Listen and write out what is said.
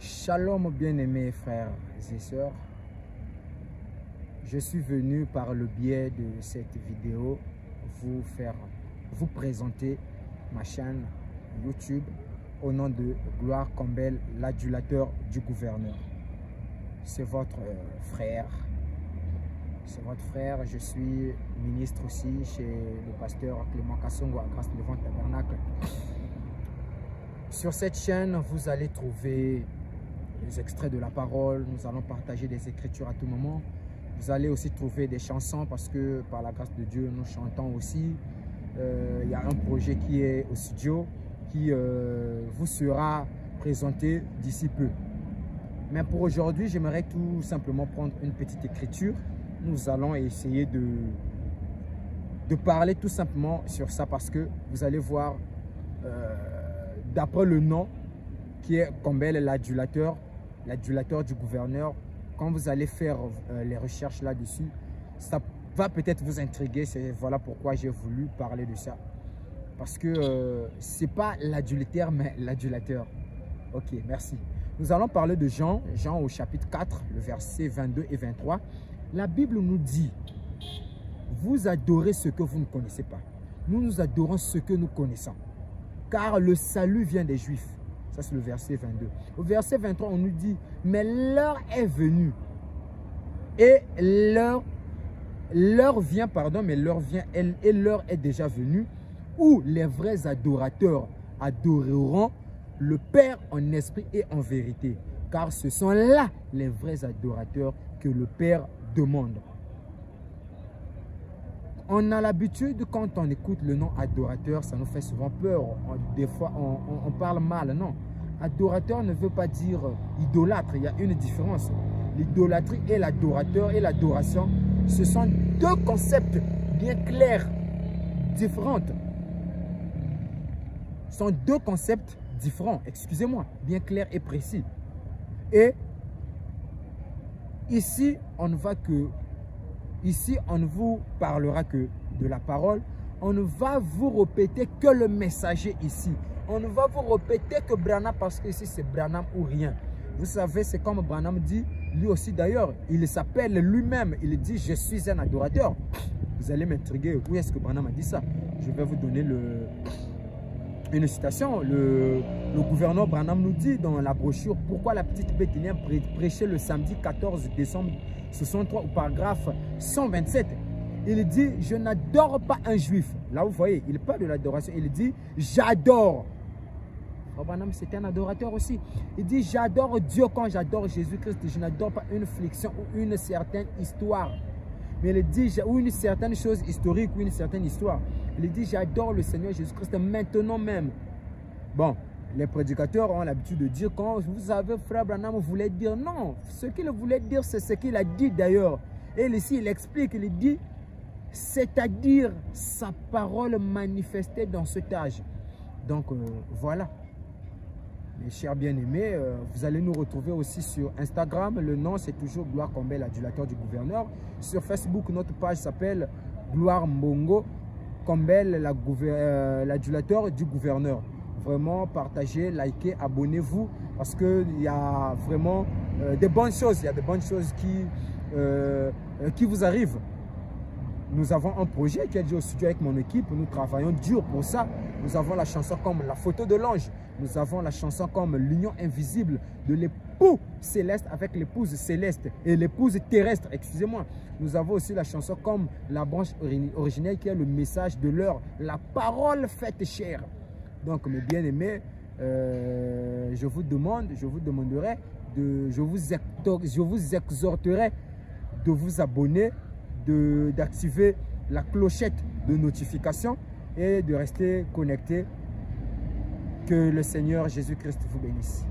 Shalom bien-aimés frères et sœurs. Je suis venu par le biais de cette vidéo vous présenter ma chaîne YouTube au nom de Gloire Campbell, l'adulateur du gouverneur. C'est votre frère. C'est votre frère. Je suis ministre aussi chez le pasteur Clément Kassongo à Grâce Levant Tabernacle. Sur cette chaîne, vous allez trouver des extraits de la parole. Nous allons partager des écritures à tout moment. Vous allez aussi trouver des chansons parce que par la grâce de Dieu, nous chantons aussi. Il y a un projet qui est au studio qui vous sera présenté d'ici peu. Mais pour aujourd'hui, j'aimerais tout simplement prendre une petite écriture. Nous allons essayer de parler tout simplement sur ça parce que vous allez voir, d'après le nom qui est Campbell, l'adulateur du gouverneur, quand vous allez faire les recherches là-dessus, ça va peut-être vous intriguer. Voilà pourquoi j'ai voulu parler de ça. Parce que ce n'est pas l'adultère, mais l'adulateur. Ok, merci. Nous allons parler de Jean au chapitre 4, le verset 22 et 23. La Bible nous dit, vous adorez ce que vous ne connaissez pas. Nous adorons ce que nous connaissons. Car le salut vient des Juifs. Ça, c'est le verset 22. Au verset 23, on nous dit, mais l'heure est venue. Et l'heure vient, pardon, mais l'heure vient, et l'heure est déjà venue, où les vrais adorateurs adoreront le Père en esprit et en vérité. Car ce sont là les vrais adorateurs que le Père demande. On a l'habitude, quand on écoute le nom adorateur, ça nous fait souvent peur. Des fois, on parle mal. Non. Adorateur ne veut pas dire idolâtre. Il y a une différence. L'idolâtrie et l'adorateur et l'adoration, ce sont deux concepts bien clairs, différents. Ce sont deux concepts différents, excusez-moi, bien clairs et précis. Et ici, on ne vous parlera que de la parole. On ne va vous répéter que le messager ici. On ne va vous répéter que Branham parce que ici c'est Branham ou rien. Vous savez, c'est comme Branham dit, lui aussi d'ailleurs, il s'appelle lui-même, il dit je suis un adorateur. Vous allez m'intriguer, où est-ce que Branham a dit ça? Je vais vous donner une citation. Le gouverneur Branham nous dit dans la brochure pourquoi la petite Bethléem prêchait le samedi 14 décembre 63 au paragraphe 127. Il dit je n'adore pas un juif. Là vous voyez, il parle de l'adoration. Il dit j'adore. Branham c'était un adorateur aussi. Il dit j'adore Dieu quand j'adore Jésus-Christ. Je n'adore pas une flexion ou une certaine histoire. Mais il dit ou une certaine chose historique ou une certaine histoire. Il dit j'adore le Seigneur Jésus-Christ maintenant même. Bon, les prédicateurs ont l'habitude de dire quand vous savez frère Branham voulait dire non. Ce qu'il voulait dire c'est ce qu'il a dit d'ailleurs. Et ici il explique, il dit c'est-à-dire sa parole manifestée dans cet âge. Donc voilà. Mes chers bien-aimés, vous allez nous retrouver aussi sur Instagram. Le nom, c'est toujours Gloire Campbell, l'adulateur du gouverneur. Sur Facebook, notre page s'appelle Gloire Mbongo Campbell, l'adulateur du gouverneur. Vraiment, partagez, likez, abonnez-vous parce qu'il y a vraiment des bonnes choses. Il y a des bonnes choses qui vous arrivent. Nous avons un projet qui est dit au studio avec mon équipe. Nous travaillons dur pour ça. Nous avons la chanson comme La photo de l'ange. Nous avons la chanson comme L'union invisible de l'époux céleste avec l'épouse céleste et l'épouse terrestre, excusez-moi. Nous avons aussi la chanson comme La branche originelle qui est le message de l'heure, la parole faite chair. Donc mes bien-aimés, je vous exhorterai de vous abonner, d'activer la clochette de notification et de rester connecté. Que le Seigneur Jésus-Christ vous bénisse.